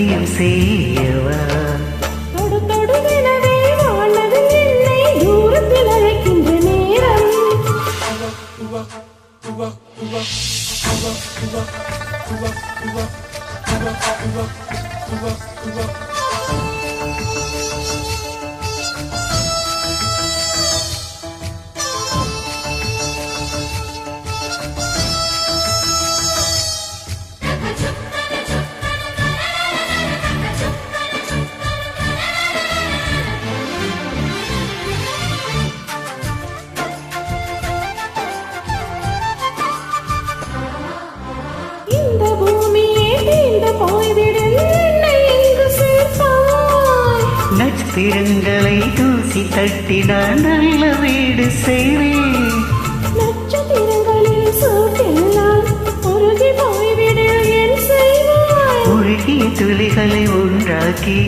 சத்தியம் செய்யவா தொடு தொடுவெனவே வாழ்வது என்னை தூரத்தில் அழைக்கின்ற நேரம் இந்த பூமியே தீர்ந்து போய்விடும் என்னை எங்கு சேர்ப்பாய் நட்சத்திரங்களை தூசி தட்டினால் நல்ல வீடு செய்வேன் நட்சத்திரங்களில் சூட்டெல்லாம் உருகி போய்விடு என் செய்வாய் உருகிய துளிகளை ஒன்றாக்கி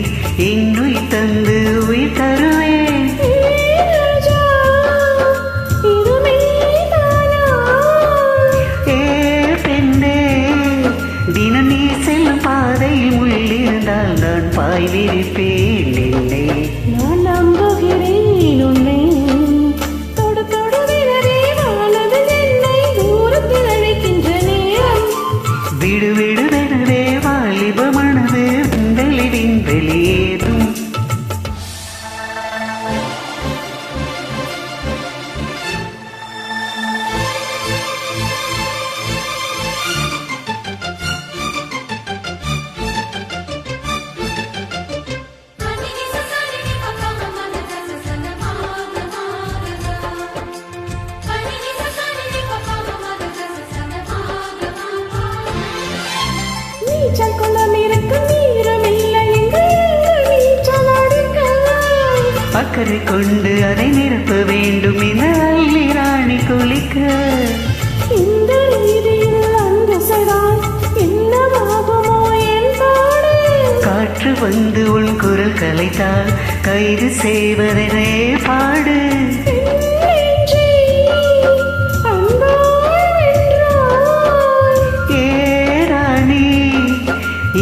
இன்னுயிர் தந்து உயிர் தருவேன் ராஜா, இது மெய்தானா? ஏ பெண்ணே தினம் நீ செல்லும் பாதையில் முள்ளிருந்தால் நான் பாய் விரிப்பேன் என்னை நான் நம்புகிறேன் உன்னை தொடு தொடுவினரே வானது என்னை தூரத்தில் அழைக்கின்ற நேரம் விடு விடுவெனவே வாலிபமானது விண்வெளிவின் வெளியேறும் நீச்சல் குளம் இருக்கு நீரும் இல்லை எங்கு நீச்சல் அடிக்க அக்கறை கொண்டு அதை நிரப்ப வேண்டும் என அள்ளி ராணி குளிக்க இந்த ரீதியில் அந்த சடால் என்னவாகுமோ என் பாடு காற்று வந்து உன் குரல் கலைத்தால் கைது செய்வதனே பாடு நெஞ்சை அன்பால் வென்றாய். ஏ ராணி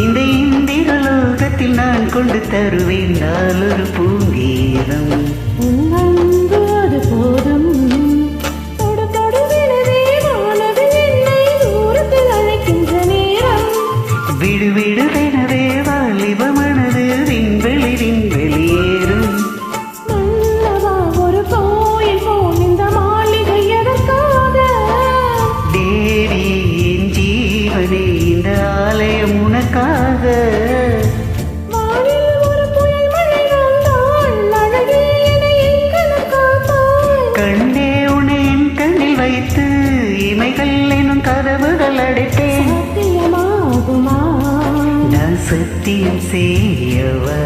இந்த இந்திரலோகத்தில் நான் கொண்டு தருவேன் நாளொரு பூங்கீதம் உன் அன்பு அது போதும் தொடு தொடுவினவே வானது என்னை தூரத்தில் அழைக்கின்ற நேரம் விடு விடுவெனவே வாலிபமானது விண்வெளி வெளியேறும் மன்னவா ஒரு கோயில் போல் இந்த மாளிகை எதற்காக தேவி என் ஜீவனே இந்த ஆலயம் உனக்காக வானில் ஒரு புயல் மழை வந்தால் அழகே என்னை எங்கனம் காத்தாய் கண்டே உன்னை என் கண்ணில் வைத்து இமைகள் எனும் கதவுகள் அடைத்தேன் சத்தியமாகுமா நான் சத்தியம் செய்யவா